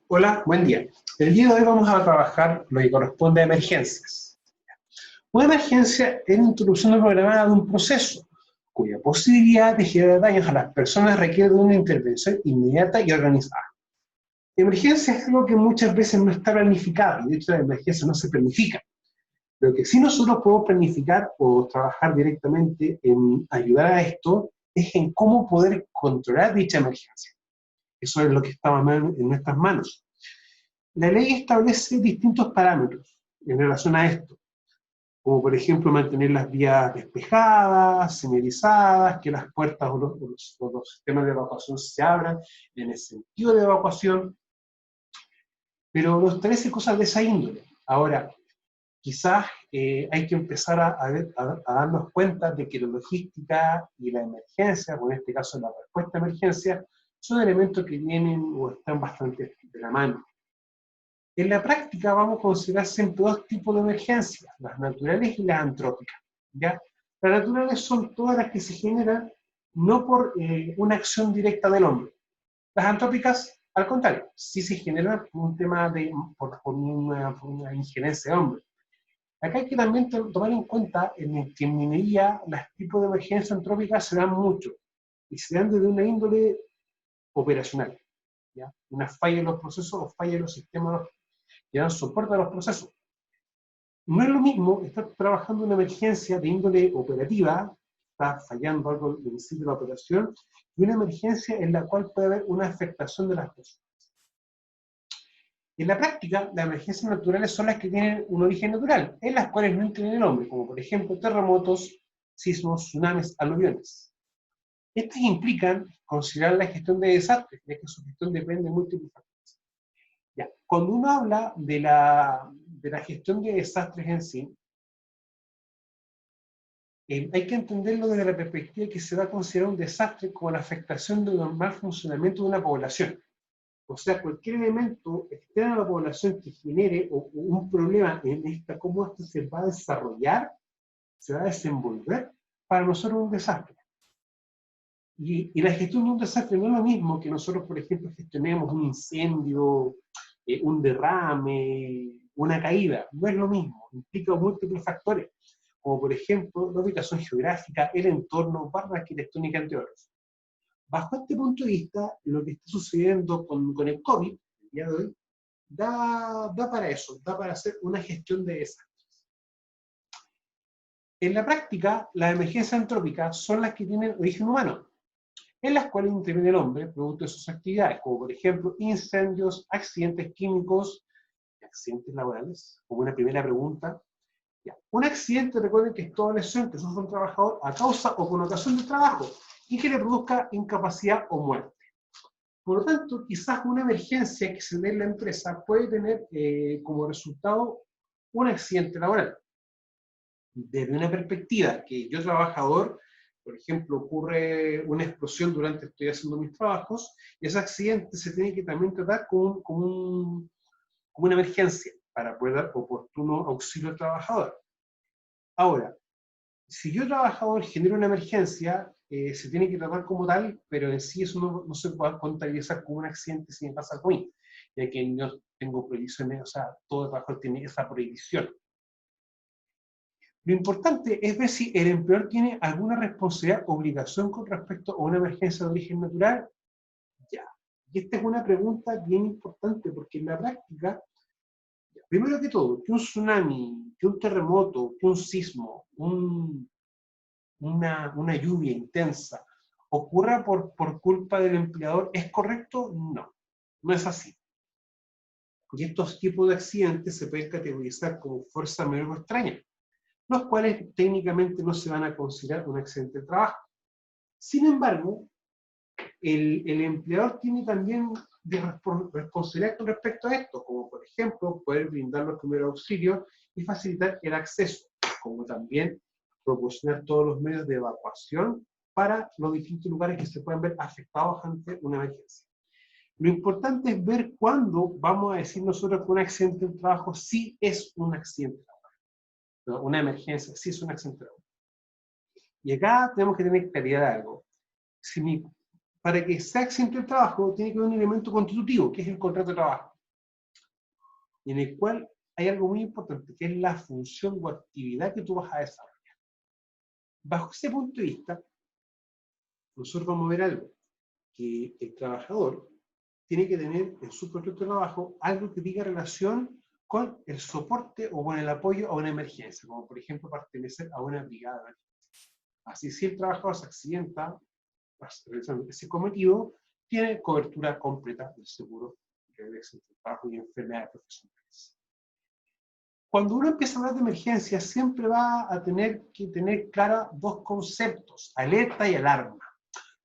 Hola, buen día. El día de hoy vamos a trabajar lo que corresponde a emergencias. Una emergencia es la introducción programada de un proceso cuya posibilidad de generar daños a las personas requiere de una intervención inmediata y organizada. Emergencia es algo que muchas veces no está planificado, y de hecho la emergencia no se planifica. Lo que sí nosotros podemos planificar o trabajar directamente en ayudar a esto es en cómo poder controlar dicha emergencia. Eso es lo que está en nuestras manos. La ley establece distintos parámetros en relación a esto, como por ejemplo mantener las vías despejadas, señalizadas, que las puertas o los sistemas de evacuación se abran en el sentido de evacuación, pero nos establece cosas de esa índole. Ahora, quizás hay que empezar a darnos cuenta de que la logística y la emergencia, o en este caso la respuesta a emergencia, son elementos que vienen o están bastante de la mano. En la práctica vamos a considerar siempre dos tipos de emergencias, las naturales y las antrópicas. ¿Ya? Las naturales son todas las que se generan no por una acción directa del hombre. Las antrópicas, al contrario, sí se generan por un tema por una injerencia del hombre. Acá hay que también tomar en cuenta que en minería los tipos de emergencias antrópicas se dan mucho y se dan desde una índole operacional. ¿Ya? Una falla en los procesos o falla en los sistemas que dan soporte a los procesos. No es lo mismo estar trabajando en una emergencia de índole operativa, está fallando algo en el sitio de la operación, y una emergencia en la cual puede haber una afectación de las personas. En la práctica, las emergencias naturales son las que tienen un origen natural, en las cuales no interviene el hombre, como por ejemplo terremotos, sismos, tsunamis, aluviones. Estas implican considerar la gestión de desastres, ya que su gestión depende de múltiples factores. Ya. Cuando uno habla de la gestión de desastres en sí, hay que entenderlo desde la perspectiva que se va a considerar un desastre como la afectación del normal funcionamiento de una población. O sea, cualquier elemento externo a la población que genere un problema en cómo esto se va a desarrollar, se va a desenvolver, para nosotros es un desastre. Y la gestión de un desastre no es lo mismo que nosotros, por ejemplo, gestionemos un incendio, un derrame, una caída. No es lo mismo, implica múltiples factores, como por ejemplo la ubicación geográfica, el entorno, barra arquitectónica, entre otros. Bajo este punto de vista, lo que está sucediendo con el COVID, el día de hoy, da para eso, da para hacer una gestión de desastres. En la práctica, las emergencias antrópicas son las que tienen origen humano, en las cuales interviene el hombre producto de sus actividades, como por ejemplo incendios, accidentes químicos, accidentes laborales, como una primera pregunta. Ya. Un accidente, recuerden que es toda lesión que sufre un trabajador a causa o con ocasión del trabajo y que le produzca incapacidad o muerte. Por lo tanto, quizás una emergencia que se dé en la empresa puede tener como resultado un accidente laboral. Desde una perspectiva que yo trabajador, por ejemplo, ocurre una explosión durante que estoy haciendo mis trabajos, y ese accidente se tiene que también tratar como una emergencia para poder dar oportuno auxilio al trabajador. Ahora, si yo trabajador genero una emergencia, se tiene que tratar como tal, pero en sí eso no se puede contabilizar como un accidente si me pasa a mí, ya que no tengo prohibiciones, o sea, todo trabajador tiene esa prohibición. Lo importante es ver si el empleador tiene alguna responsabilidad, obligación con respecto a una emergencia de origen natural. Ya. Y esta es una pregunta bien importante, porque en la práctica, primero que todo, que un tsunami, que un terremoto, que un sismo, una lluvia intensa, ocurra por culpa del empleador, ¿es correcto? No, no es así. Y estos tipos de accidentes se pueden categorizar como fuerza mayor o extraña, los cuales técnicamente no se van a considerar un accidente de trabajo. Sin embargo, el empleador tiene también responsabilidad con respecto a esto, como por ejemplo poder brindar los primeros auxilios y facilitar el acceso, como también proporcionar todos los medios de evacuación para los distintos lugares que se pueden ver afectados ante una emergencia. Lo importante es ver cuándo vamos a decir nosotros que un accidente de trabajo sí es un accidente de trabajo, una emergencia sí es un accidente de trabajo. Y acá tenemos que tener claridad de algo. Para que sea accidente de trabajo, tiene que haber un elemento constitutivo, que es el contrato de trabajo. y en el cual hay algo muy importante, que es la función o actividad que tú vas a desarrollar. Bajo ese punto de vista, nosotros vamos a ver algo, que el trabajador tiene que tener en su propio trabajo algo que diga relación con el soporte o con el apoyo a una emergencia, como por ejemplo pertenecer a una brigada. Así, si el trabajador se accidenta realizando ese cometido, tiene cobertura completa del seguro de trabajo y enfermedades profesionales. Cuando uno empieza a hablar de emergencia, siempre va a tener que tener claros dos conceptos, alerta y alarma.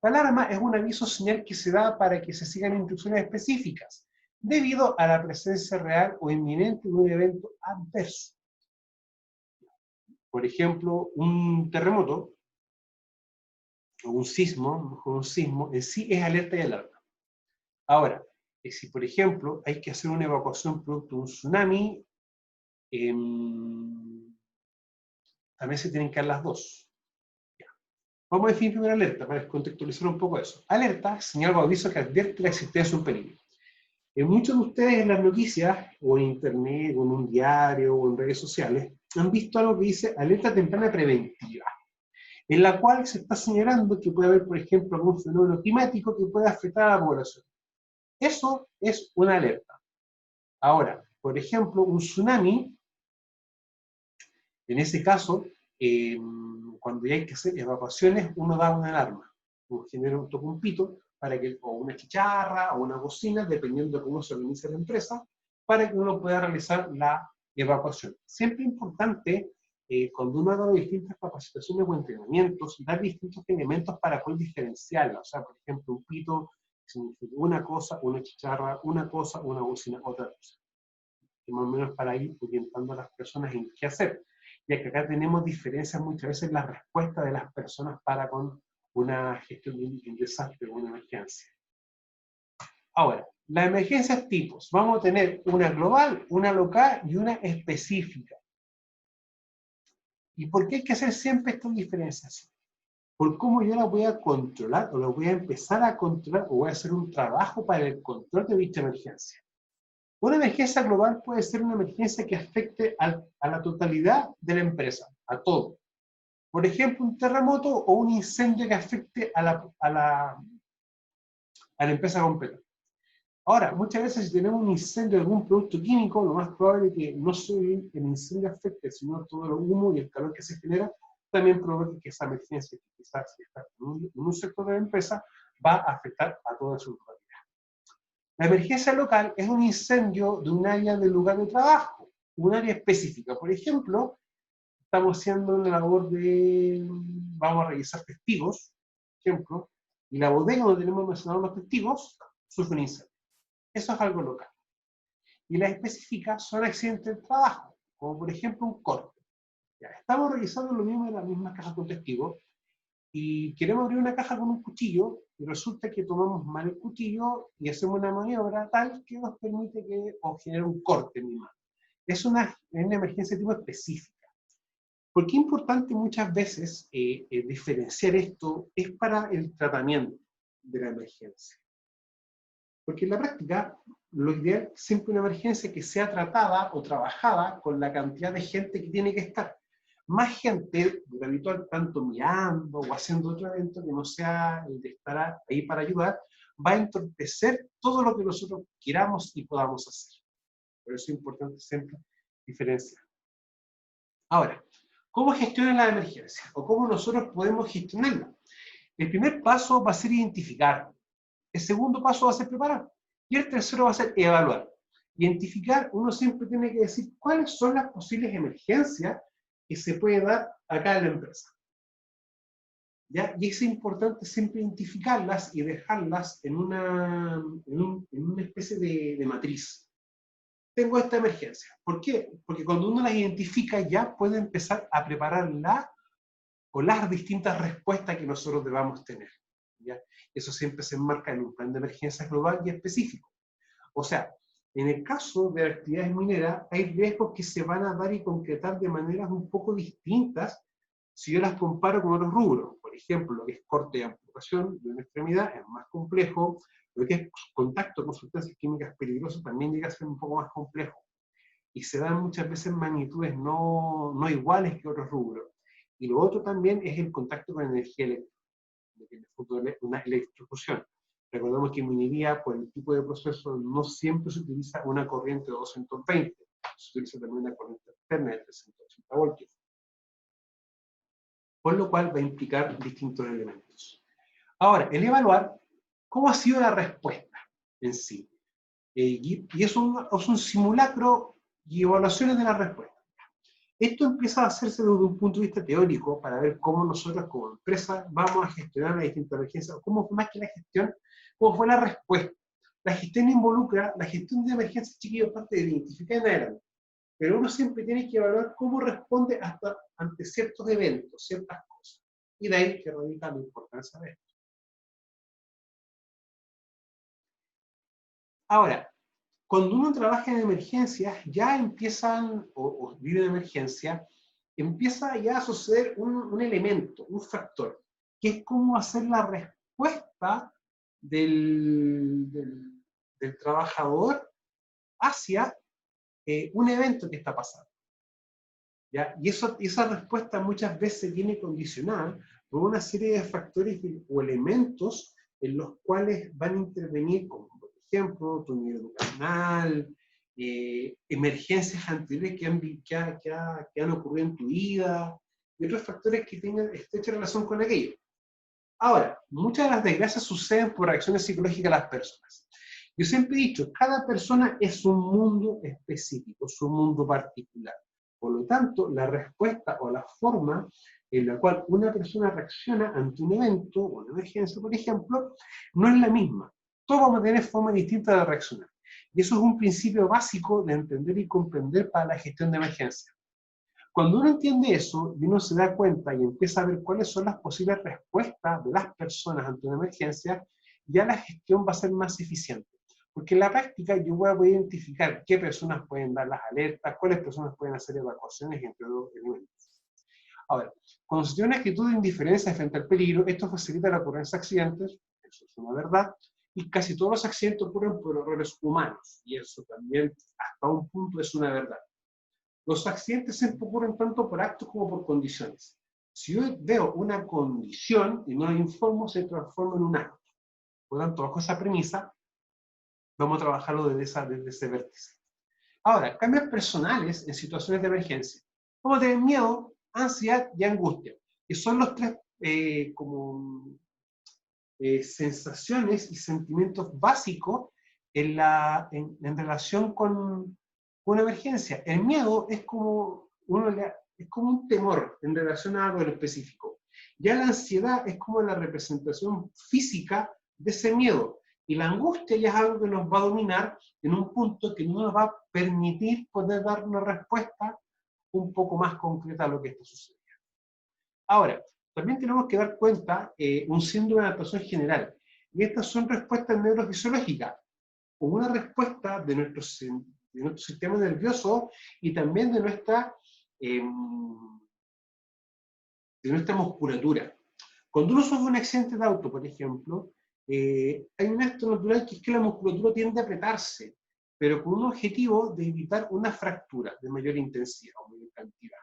La alarma es un aviso señal que se da para que se sigan instrucciones específicas, debido a la presencia real o inminente de un evento adverso. Por ejemplo, un terremoto, o un sismo, en sí es alerta y alarma. Ahora, si por ejemplo hay que hacer una evacuación producto de un tsunami, también se tienen que dar las dos. Vamos a definir primero alerta para contextualizar un poco eso. Alerta, señal o aviso que advierte la existencia de un peligro. Muchos de ustedes en las noticias, o en internet, o en un diario, o en redes sociales, han visto algo que dice alerta temprana preventiva, en la cual se está señalando que puede haber, por ejemplo, algún fenómeno climático que pueda afectar a la población. Eso es una alerta. Ahora, por ejemplo, un tsunami, en ese caso, cuando ya hay que hacer evacuaciones, uno da una alarma, uno genera un tocumpito, para que, o una chicharra, o una bocina, dependiendo de cómo se organice la empresa, para que uno pueda realizar la evacuación. Siempre importante, cuando uno haga distintas capacitaciones o entrenamientos, dar distintos elementos para poder diferenciarla. O sea, por ejemplo, un pito significa una cosa, una chicharra, una cosa, una bocina, otra cosa. Y más o menos para ir orientando a las personas en qué hacer. Ya que acá tenemos diferencias muchas veces en la respuesta de las personas para con una gestión de un desastre o una emergencia. Ahora, las emergencias tipos. Vamos a tener una global, una local y una específica. ¿Y por qué hay que hacer siempre estas diferenciaciones? Por cómo yo la voy a controlar, o la voy a empezar a controlar, o voy a hacer un trabajo para el control de dicha emergencia. Una emergencia global puede ser una emergencia que afecte a la totalidad de la empresa, a todo. Por ejemplo, un terremoto o un incendio que afecte a la empresa completa. Ahora, muchas veces si tenemos un incendio de algún producto químico, lo más probable es que no solo el incendio afecte, sino todo el humo y el calor que se genera, también provoca que esa emergencia, que quizás si está en un sector de la empresa, va a afectar a toda su totalidad. La emergencia local es un incendio de un área del lugar de trabajo, un área específica. Por ejemplo, estamos haciendo una labor de, vamos a revisar testigos, por ejemplo, y la bodega donde tenemos mencionados los testigos sufre un incendio. Eso es algo local. Y las específicas son accidentes de trabajo, como por ejemplo un corte. Ya, estamos revisando lo mismo en las mismas cajas con testigos, y queremos abrir una caja con un cuchillo, y resulta que tomamos mal el cuchillo y hacemos una maniobra tal que nos permite que, o genera un corte en mi mano. Es una emergencia de tipo específica. ¿Por qué es importante muchas veces diferenciar esto? Es para el tratamiento de la emergencia. Porque en la práctica, lo ideal es siempre una emergencia que sea tratada o trabajada con la cantidad de gente que tiene que estar. Más gente de lo habitual, tanto mirando o haciendo otro evento que no sea el de estar ahí para ayudar, va a entorpecer todo lo que nosotros queramos y podamos hacer. Por eso es importante siempre diferenciar. Ahora, ¿cómo gestionar la emergencia? ¿O cómo nosotros podemos gestionarla? El primer paso va a ser identificar. El segundo paso va a ser preparar. Y el tercero va a ser evaluar. Identificar, uno siempre tiene que decir cuáles son las posibles emergencias que se pueden dar acá en la empresa. ¿Ya? Y es importante siempre identificarlas y dejarlas en una especie de matriz. Tengo esta emergencia. ¿Por qué? Porque cuando uno las identifica ya puede empezar a prepararla o las distintas respuestas que nosotros debamos tener. ¿Ya? Eso siempre se enmarca en un plan de emergencia global y específico. O sea, en el caso de actividades mineras, hay riesgos que se van a dar y concretar de maneras un poco distintas si yo las comparo con otros rubros. Por ejemplo, lo que es corte y amputación de una extremidad es más complejo, lo que es contacto con sustancias químicas peligrosas también llega a ser un poco más complejo. y se dan muchas veces magnitudes no iguales que otros rubros. Y lo otro también es el contacto con energía eléctrica, que en el fondo es una electrofusión. Recordemos que en minería, por el tipo de proceso, no siempre se utiliza una corriente de 220, se utiliza también una corriente externa de 380 voltios. Por lo cual va a implicar distintos elementos. Ahora, el evaluar cómo ha sido la respuesta en sí. Y es un simulacro y evaluaciones de la respuesta. Esto empieza a hacerse desde un punto de vista teórico para ver cómo nosotros como empresa vamos a gestionar las distintas emergencias, o cómo fue más que la gestión, cómo fue la respuesta. La gestión involucra, la gestión de emergencias, chiquillos, parte de identificar en adelante. Pero uno siempre tiene que evaluar cómo responde ante ciertos eventos, ciertas cosas. Y de ahí que radica la importancia de esto. Ahora, cuando uno trabaja en emergencias, ya empiezan, o vive en emergencia, empieza ya a suceder un elemento, un factor, que es cómo hacer la respuesta del trabajador hacia un evento que está pasando. ¿Ya? Y esa respuesta muchas veces viene condicionada por una serie de factores o elementos en los cuales van a intervenir, como por ejemplo, tu nivel educacional, emergencias anteriores que han ocurrido en tu vida, y otros factores que tengan estrecha relación con aquello. Ahora, muchas de las desgracias suceden por reacciones psicológicas de las personas. Yo siempre he dicho, cada persona es un mundo específico, es un mundo particular. Por lo tanto, la respuesta o la forma en la cual una persona reacciona ante un evento o una emergencia, por ejemplo, no es la misma. Todos vamos a tener formas distintas de reaccionar. Y eso es un principio básico de entender y comprender para la gestión de emergencias. Cuando uno entiende eso y uno se da cuenta y empieza a ver cuáles son las posibles respuestas de las personas ante una emergencia, ya la gestión va a ser más eficiente. Porque en la práctica yo voy a poder identificar qué personas pueden dar las alertas, cuáles personas pueden hacer evacuaciones, entre otros elementos. Ahora, cuando se tiene una actitud de indiferencia frente al peligro, esto facilita la ocurrencia de accidentes, eso es una verdad, y casi todos los accidentes ocurren por errores humanos, y eso también hasta un punto es una verdad. Los accidentes siempre ocurren tanto por actos como por condiciones. Si yo veo una condición y no la informo, se transforma en un acto. Por lo tanto, bajo esa premisa, vamos a trabajarlo desde ese vértice. Ahora, cambios personales en situaciones de emergencia. Vamos a tener miedo, ansiedad y angustia, que son los tres sensaciones y sentimientos básicos en relación con una emergencia. El miedo es como un temor en relación a algo en específico. Ya la ansiedad es como la representación física de ese miedo. Y la angustia ya es algo que nos va a dominar en un punto que no nos va a permitir poder dar una respuesta un poco más concreta a lo que está sucediendo. Ahora, también tenemos que dar cuenta un síndrome de adaptación general. Y estas son respuestas neurofisiológicas, o una respuesta de nuestro sistema nervioso y también de nuestra musculatura. Cuando uno sufre un accidente de auto, por ejemplo, hay un acto natural que es que la musculatura tiende a apretarse, pero con un objetivo de evitar una fractura de mayor intensidad o mayor cantidad.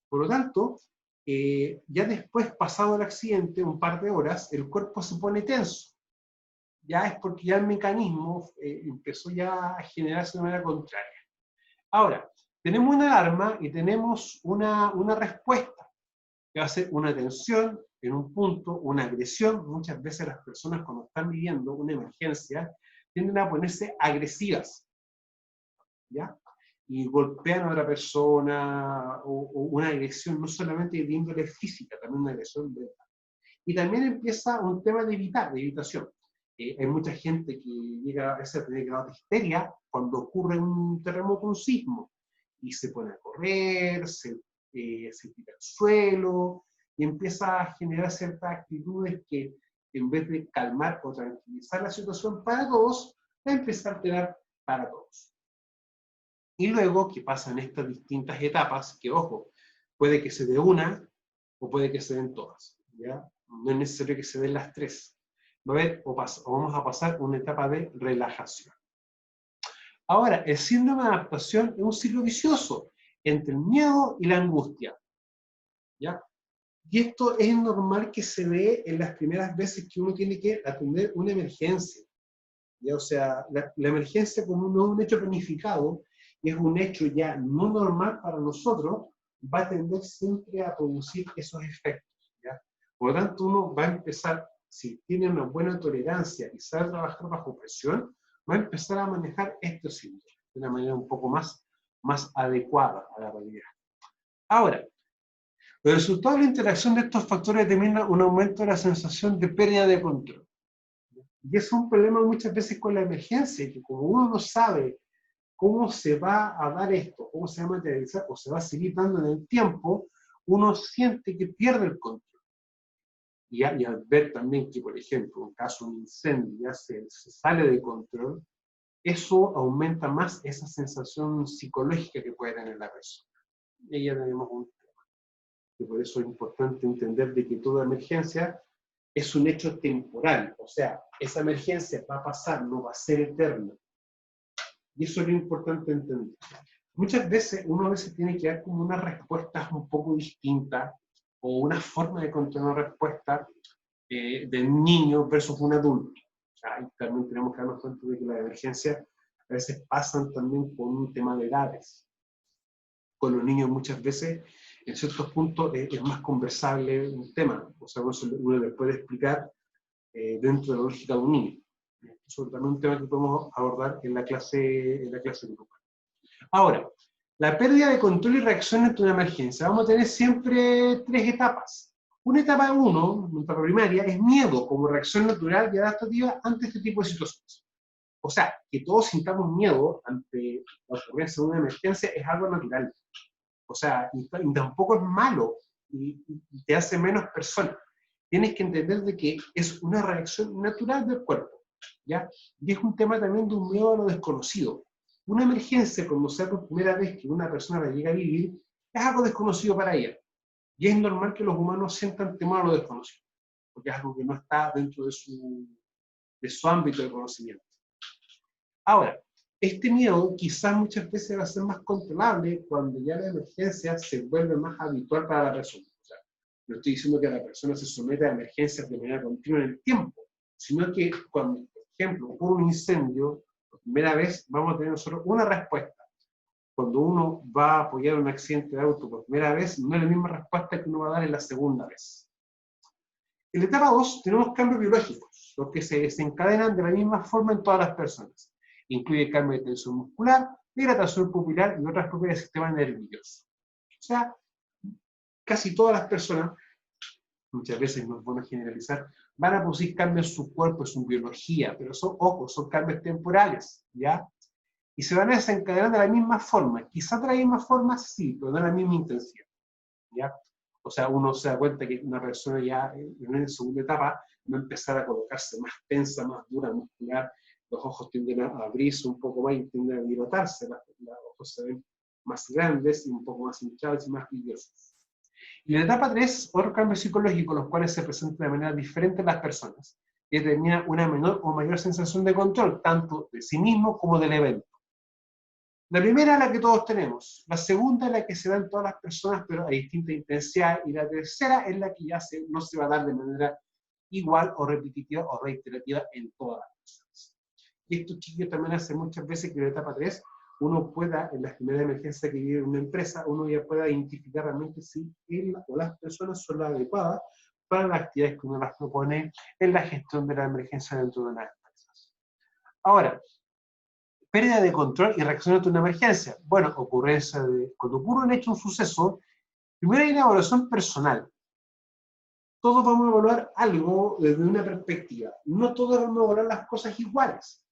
Por lo tanto, ya después, pasado el accidente, un par de horas, el cuerpo se pone tenso. Ya es porque ya el mecanismo empezó ya a generarse de manera contraria. Ahora, tenemos una alarma y tenemos una respuesta, que va a ser una tensión en un punto, una agresión. Muchas veces las personas cuando están viviendo una emergencia tienden a ponerse agresivas, ¿ya? Y golpean a otra persona, o una agresión no solamente de índole física, también una agresión mental. Y también empieza un tema de evitación. Hay mucha gente que llega a ese grado de histeria cuando ocurre un terremoto, un sismo, y se pone a correr, se tira al suelo, y empieza a generar ciertas actitudes que, en vez de calmar o tranquilizar la situación para todos, va a empezar a alterar para todos. Y luego, ¿qué pasa en estas distintas etapas? Que, ojo, puede que se dé una o puede que se den todas, ¿ya? No es necesario que se den las tres. Va a haber, o vamos a pasar una etapa de relajación. Ahora, el síndrome de adaptación es un ciclo vicioso entre el miedo y la angustia, ¿ya? Y esto es normal que se ve en las primeras veces que uno tiene que atender una emergencia, ¿ya? O sea, la emergencia como no es un hecho planificado, y es un hecho ya no normal para nosotros, va a tender siempre a producir esos efectos, ¿ya? Por lo tanto, uno va a empezar, si tiene una buena tolerancia y sabe trabajar bajo presión, va a empezar a manejar estos síntomas de una manera un poco más adecuada a la realidad. Ahora, los resultados de la interacción de estos factores determinan un aumento de la sensación de pérdida de control. Y es un problema muchas veces con la emergencia, que como uno no sabe cómo se va a dar esto, cómo se va a materializar o se va a seguir dando en el tiempo, uno siente que pierde el control. Y al ver también que, por ejemplo, en caso de un incendio ya se sale de control, eso aumenta más esa sensación psicológica que puede tener la persona. Y ya tenemos un tema. Y por eso es importante entender de que toda emergencia es un hecho temporal. O sea, esa emergencia va a pasar, no va a ser eterna. Y eso es lo importante entender. Muchas veces uno a veces tiene que dar como unas respuestas un poco distintas o una forma de contener respuesta de un niño versus un adulto. Ahí también tenemos que darnos cuenta de que las emergencias a veces pasan también por un tema de edades. Con los niños muchas veces, en ciertos puntos, es más conversable un tema. O sea, uno le puede explicar dentro de la lógica de un niño. Eso es también un tema que podemos abordar en la clase grupal. Ahora, la pérdida de control y reacción ante una emergencia. Vamos a tener siempre tres etapas. Una etapa 1, una etapa primaria, es miedo como reacción natural y adaptativa ante este tipo de situaciones. O sea, que todos sintamos miedo ante la ocurrencia de una emergencia es algo natural. O sea, y tampoco es malo y te hace menos persona. Tienes que entender de que es una reacción natural del cuerpo, ¿ya? Y es un tema también de un miedo a lo desconocido. Una emergencia, como sea por primera vez que una persona la llega a vivir, es algo desconocido para ella. Y es normal que los humanos sientan temor a lo desconocido, porque es algo que no está dentro de su ámbito de conocimiento. Ahora, este miedo quizás muchas veces va a ser más controlable cuando ya la emergencia se vuelve más habitual para la persona. O sea, no estoy diciendo que la persona se someta a emergencias de manera continua en el tiempo, sino que cuando, por ejemplo, ocurre un incendio, por primera vez vamos a tener nosotros una respuesta. Cuando uno va a apoyar un accidente de auto por primera vez, no es la misma respuesta que uno va a dar en la segunda vez. En la etapa 2 tenemos cambios biológicos, los que se desencadenan de la misma forma en todas las personas. Incluye cambio de tensión muscular, dilatación pupilar y otras propiedades del sistema nervioso. O sea, casi todas las personas, muchas veces no es bueno generalizar, van a producir cambios en su cuerpo, en su biología, pero son cambios temporales, ¿ya? Y se van a desencadenar de la misma forma. Quizás de la misma forma sí, pero no de la misma intensidad, ¿ya? O sea, uno se da cuenta que una persona ya en la segunda etapa va a empezar a colocarse más tensa, más dura, muscular, los ojos tienden a abrirse un poco más y tienden a dilatarse, los ojos se ven más grandes y un poco más hinchados y más brillosos. Y en la etapa 3, otros cambios psicológicos, los cuales se presentan de manera diferente en las personas, y determina una menor o mayor sensación de control, tanto de sí mismo como del evento. La primera es la que todos tenemos, la segunda es la que se da en todas las personas, pero a distinta intensidad, y la tercera es la que ya no se va a dar de manera igual o repetitiva o reiterativa en todas las personas. Y esto, chiquillos, también hace muchas veces que en la etapa 3 uno pueda, en la primera emergencia que vive una empresa, uno ya pueda identificar realmente si él o las personas son las adecuadas para las actividades que uno las propone en la gestión de la emergencia dentro de las empresas. Ahora, pérdida de control y reacción ante una emergencia. Bueno, cuando ocurre un hecho, un suceso, primero hay una evaluación personal. Todos vamos a evaluar algo desde una perspectiva. No todos vamos a evaluar las cosas iguales.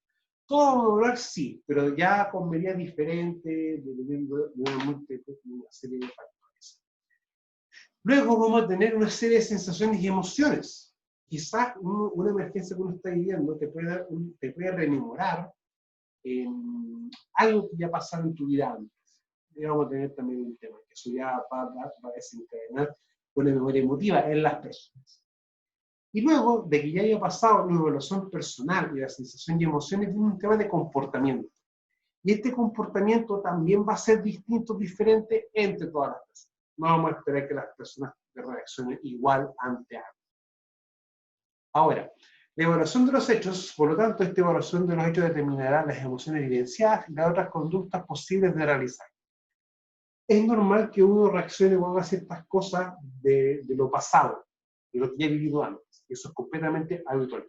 Todos vamos a evaluar sí, pero ya con medidas diferentes, dependiendo de una serie de factores. Luego vamos a tener una serie de sensaciones y emociones. Quizás una emergencia que uno está viviendo te puede rememorar algo que ya pasado en tu vida antes. Y vamos a tener también un tema, que eso ya va a desencadenar una memoria emotiva en las personas. Y luego de que ya haya pasado la evaluación personal y la sensación y emociones, viene un tema de comportamiento. Y este comportamiento también va a ser distinto, diferente entre todas las personas. No vamos a esperar que las personas reaccionen igual ante algo. Ahora, la evaluación de los hechos, por lo tanto, esta evaluación de los hechos determinará las emociones evidenciadas y las otras conductas posibles de realizar. Es normal que uno reaccione o haga ciertas cosas de lo pasado, de lo que ya he vivido antes. Eso es completamente habitual.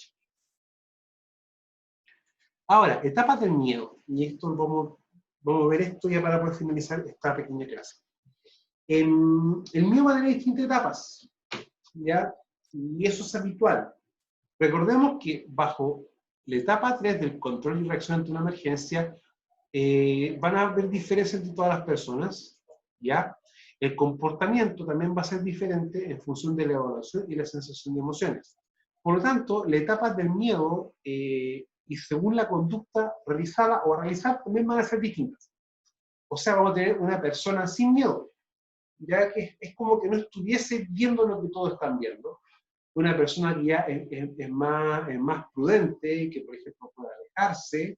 Ahora, etapas del miedo. Y esto vamos a ver esto ya para poder finalizar esta pequeña clase. El miedo va a tener distintas etapas, ¿ya? Y eso es habitual. Recordemos que bajo la etapa 3 del control y reacción ante una emergencia, van a haber diferencias entre todas las personas, ¿ya? El comportamiento también va a ser diferente en función de la evaluación y la sensación de emociones. Por lo tanto, las etapas del miedo, y según la conducta realizada o a realizar, también van a ser distintas. O sea, vamos a tener una persona sin miedo, ya que es como que no estuviese viendo lo que todos están viendo. Una persona que ya es más prudente, que por ejemplo puede alejarse,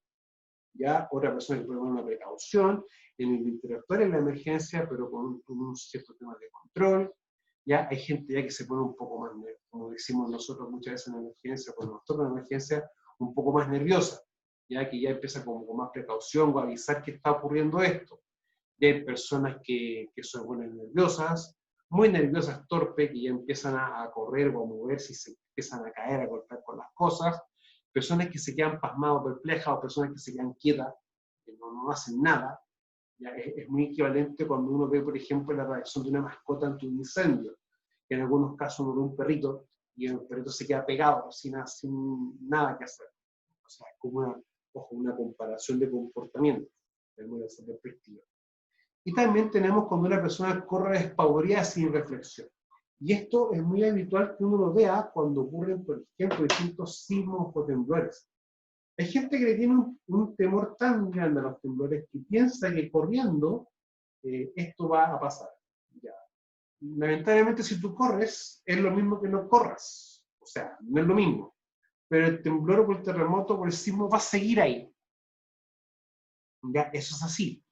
ya otra persona que puede tomar una precaución en el interactuar en la emergencia, pero con un cierto tema de control. Ya hay gente ya que se pone un poco más, como decimos nosotros muchas veces en la emergencia, cuando nos toca una emergencia, un poco más nerviosa, ya que ya empieza como con más precaución o avisar que está ocurriendo esto. Y hay personas que son buenas nerviosas, muy nerviosas, torpes, que ya empiezan a correr o a moverse y se empiezan a caer, a golpear con las cosas. Personas que se quedan pasmadas, perplejas, o personas que se quedan quietas, que no hacen nada. Ya es muy equivalente cuando uno ve, por ejemplo, la reacción de una mascota ante un incendio. Que en algunos casos uno ve un perrito y el perrito se queda pegado sin nada que hacer. O sea, es como una comparación de comportamiento, desde esa perspectiva. Y también tenemos cuando una persona corre despavorida sin reflexión. Y esto es muy habitual que uno lo vea cuando ocurren, por ejemplo, distintos sismos o temblores. Hay gente que le tiene un temor tan grande a los temblores que piensa que corriendo esto va a pasar. Ya. Lamentablemente, si tú corres, es lo mismo que no corras. O sea, no es lo mismo. Pero el temblor o el terremoto o el sismo va a seguir ahí. Ya, eso es así.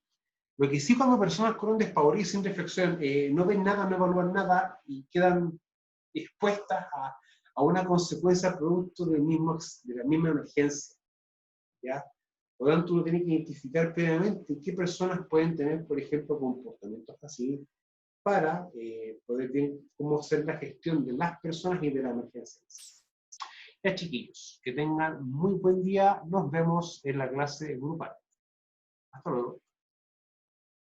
Lo que sí, cuando personas corren despavoridas sin reflexión, no ven nada, no evalúan nada y quedan expuestas a una consecuencia producto de la misma emergencia, ¿ya? Por lo tanto, uno tiene que identificar previamente qué personas pueden tener, por ejemplo, comportamientos así para poder ver cómo hacer la gestión de las personas y de la emergencia. Ya, chiquillos, que tengan muy buen día. Nos vemos en la clase grupal. Hasta luego.